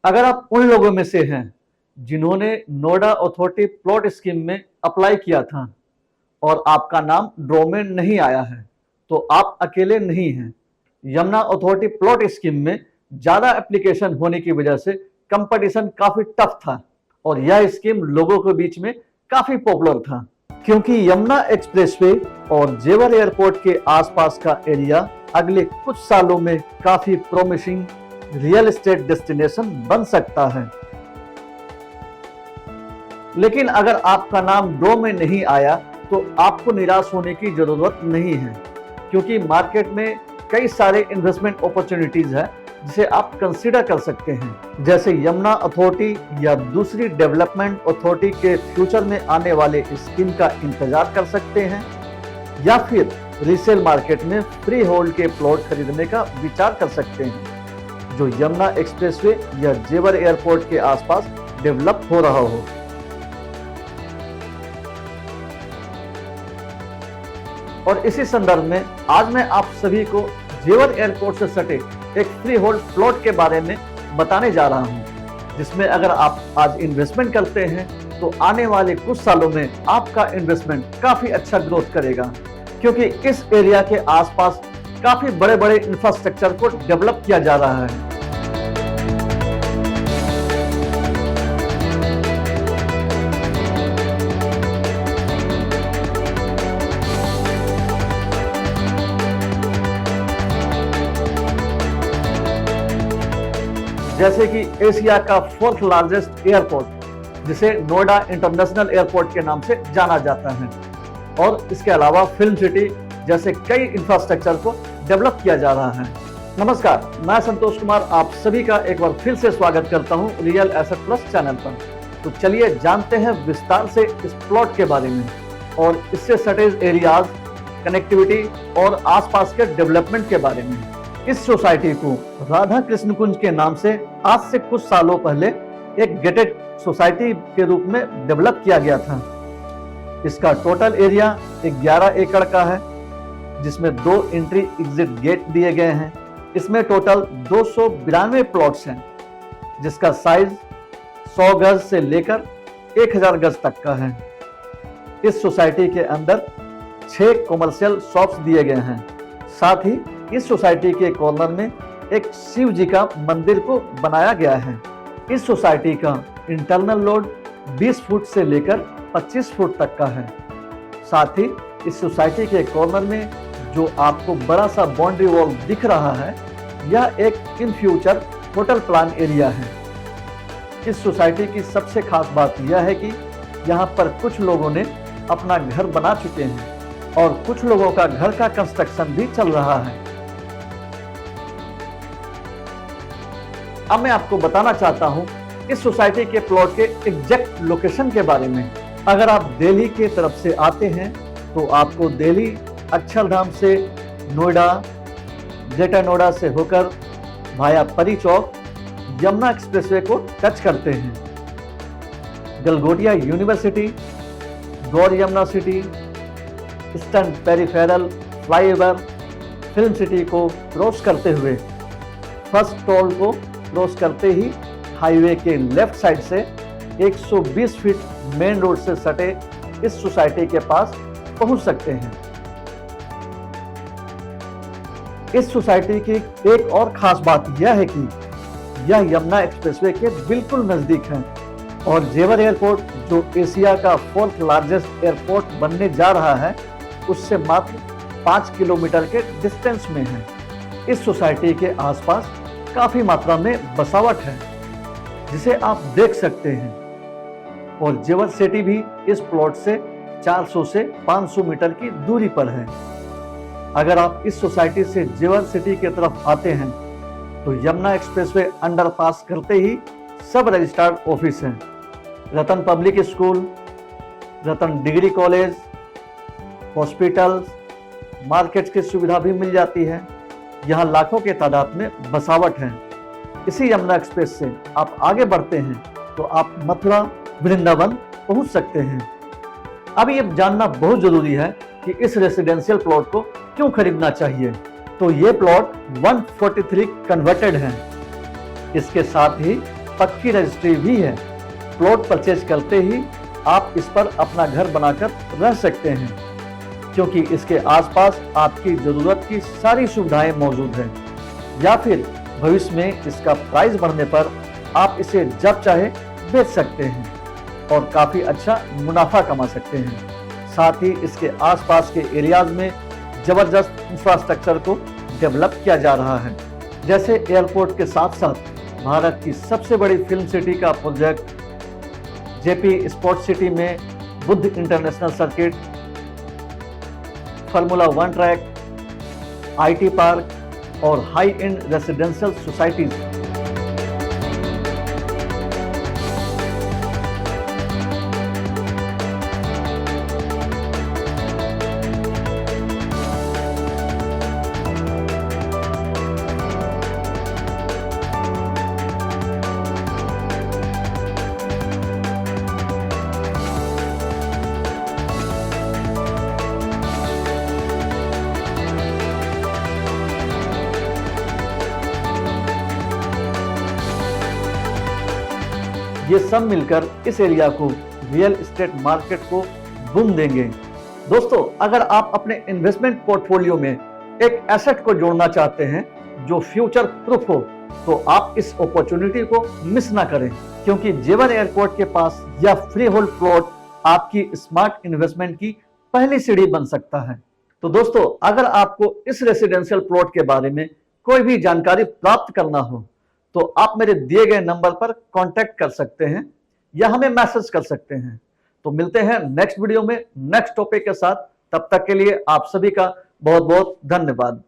अगर आप उन लोगों में से हैं जिन्होंने नोएडा अथॉरिटी प्लॉट स्कीम में अप्लाई किया था और आपका नाम ड्रॉ में नहीं आया है, तो आप अकेले नहीं हैं। यमुना अथॉरिटी प्लॉट स्कीम में ज्यादा एप्लीकेशन होने की वजह से कंपटीशन काफी टफ था और यह स्कीम लोगों के बीच में काफी पॉपुलर था, क्योंकि यमुना एक्सप्रेसवे और जेवर एयरपोर्ट के आसपास का एरिया अगले कुछ सालों में काफी प्रोमिसिंग रियल एस्टेट डेस्टिनेशन बन सकता है। लेकिन अगर आपका नाम ड्रॉ में नहीं आया तो आपको निराश होने की जरूरत नहीं है, क्योंकि मार्केट में कई सारे इन्वेस्टमेंट अपॉर्चुनिटीज है जिसे आप कंसीडर कर सकते हैं, जैसे यमुना अथॉरिटी या दूसरी डेवलपमेंट अथॉरिटी के फ्यूचर में आने वाले स्कीम का इंतजार कर सकते हैं, या फिर रीसेल मार्केट में फ्री होल्ड के प्लॉट खरीदने का विचार कर सकते हैं जो यमुना एक्सप्रेसवे या जेवर एयरपोर्ट के आसपास डेवलप हो रहा हो। और इसी संदर्भ में आज मैं आप सभी को जेवर एयरपोर्ट से सटे एक फ्री होल्ड प्लॉट के बारे में बताने जा रहा हूं, जिसमें अगर आप आज इन्वेस्टमेंट करते हैं तो आने वाले कुछ सालों में आपका इन्वेस्टमेंट काफी अच्छा ग्रोथ करेगा, क्योंकि इस एरिया के आसपास काफी बड़े बड़े इंफ्रास्ट्रक्चर को डेवलप किया जा रहा है। जैसे कि एशिया का 4th लार्जेस्ट एयरपोर्ट, जिसे नोएडा इंटरनेशनल एयरपोर्ट के नाम से जाना जाता है, और इसके अलावा फिल्म सिटी जैसे कई इंफ्रास्ट्रक्चर को डेवलप किया जा रहा है। नमस्कार, मैं संतोष कुमार आप सभी का एक बार फिर से स्वागत करता हूं रियल एसेट प्लस चैनल पर। तो चलिए जानते हैं विस्तार से इस प्लॉट के बारे में और इससे सटे एरियाज, कनेक्टिविटी और आसपास के डेवलपमेंट के बारे में। इस सोसाइटी को राधा कृष्ण कुंज के नाम से आज से कुछ सालों पहले एक गेटेड सोसाइटी के रूप में डेवलप किया गया था। इसका टोटल एरिया 11 एकड़ का है, जिसमें 2 एंट्री एग्जिट गेट दिए गए हैं। इसमें टोटल 292 प्लॉट्स हैं, जिसका साइज 100 गज से लेकर 1000 गज तक का है। इस सोसाइटी के अंदर 6 कॉमर्शियल शॉप्स दिए गए हैं। साथ ही इस सोसाइटी के कॉर्नर में एक शिव जी का मंदिर को बनाया गया है। इस सोसाइटी का इंटरनल लोड 20 फुट से लेकर 25 फुट तक का है। साथ ही इस सोसाइटी के कॉर्नर में जो आपको बड़ा सा बाउंड्री वॉल दिख रहा है, यह एक in future hotel plan area है। इस सोसाइटी की सबसे खास बात यह है कि यहाँ पर कुछ लोगों ने अपना घर बना चुके हैं और कुछ लोगों का घर का कंस्ट्रक्शन भी चल रहा है। अब मैं आपको बताना चाहता हूं इस सोसाइटी के प्लॉट के एग्जैक्ट लोकेशन के बारे में। अगर आप दिल्ली के तरफ से आते हैं तो आपको दिल्ली अक्षरधाम से नोएडा, ग्रेटर नोएडा से होकर भाया परी चौक यमुना एक्सप्रेसवे को टच करते हैं। Galgotia university, Gaur Yamuna city, eastern peripheral flyover, film city को क्रॉस करते हुए फर्स्ट टोल को क्रॉस करते ही हाईवे के लेफ्ट साइड से 120 फीट मेन रोड से सटे इस सोसाइटी के पास पहुंच सकते हैं। इस सोसाइटी की एक और खास बात यह है कि यह यमुना एक्सप्रेसवे के बिल्कुल नजदीक है और जेवर एयरपोर्ट, जो एशिया का 4th लार्जेस्ट एयरपोर्ट बनने जा रहा है, उससे मात्र 5 किलोमीटर के डिस्टेंस में है। इस सोसाइटी के आसपास काफी मात्रा में बसावट है, जिसे आप देख सकते हैं, और जेवर सिटी भी इस प्लॉट से 400 से 500 मीटर की दूरी पर है। अगर आप इस सोसाइटी से जेवर सिटी की तरफ आते हैं तो यमुना एक्सप्रेसवे अंडरपास करते ही सब रजिस्टर्ड ऑफिस हैं। रतन पब्लिक स्कूल, रतन डिग्री कॉलेज, हॉस्पिटल्स, मार्केट की सुविधा भी मिल जाती है। यहाँ लाखों के तादाद में बसावट है। इसी यमुना एक्सप्रेस से आप आगे बढ़ते हैं तो आप मथुरा, वृंदावन पहुंच सकते हैं। अब ये जानना बहुत जरूरी है कि इस रेसिडेंशियल प्लॉट को क्यों खरीदना चाहिए। तो ये प्लॉट 143 कन्वर्टेड है। इसके साथ ही पक्की रजिस्ट्री भी है। प्लॉट परचेज करते ही आप इस पर अपना घर बनाकर रह सकते हैं, क्योंकि इसके आसपास आपकी जरूरत की सारी सुविधाएं मौजूद हैं। या फिर भविष्य में इसका प्राइस बढ़ने पर आप इसे जब चाहे बेच सकते हैं और काफी अच्छा मुनाफा कमा सकते हैं। साथ ही इसके आसपास के एरियाज में जबरदस्त इंफ्रास्ट्रक्चर को डेवलप किया जा रहा है। जैसे एयरपोर्ट के साथ साथ भारत की सबसे बड़ी फिल्म सिटी का प्रोजेक्ट जेपी स्पोर्ट्स सिटी में Buddha international circuit, formula 1 track, IT park और हाई एंड रेसिडेंशियल सोसाइटीज। ये सब मिलकर इस एरिया को रियल एस्टेट मार्केट को बूम देंगे। दोस्तों, अगर आप अपने इन्वेस्टमेंट पोर्टफोलियो में एक एसेट को जोड़ना चाहते हैं जो फ्यूचर प्रूफ हो, तो आप इस अपॉर्चुनिटी को मिस ना करें, क्योंकि जेवन एयरपोर्ट के पास यह फ्री होल्ड प्लॉट आपकी स्मार्ट इन्वेस्टमेंट की पहली सीढ़ी बन सकता है। तो दोस्तों, अगर आपको इस रेसिडेंशियल प्लॉट के बारे में कोई भी जानकारी प्राप्त करना हो तो आप मेरे दिए गए नंबर पर कांटेक्ट कर सकते हैं या हमें मैसेज कर सकते हैं। तो मिलते हैं नेक्स्ट वीडियो में नेक्स्ट टॉपिक के साथ। तब तक के लिए आप सभी का बहुत बहुत धन्यवाद।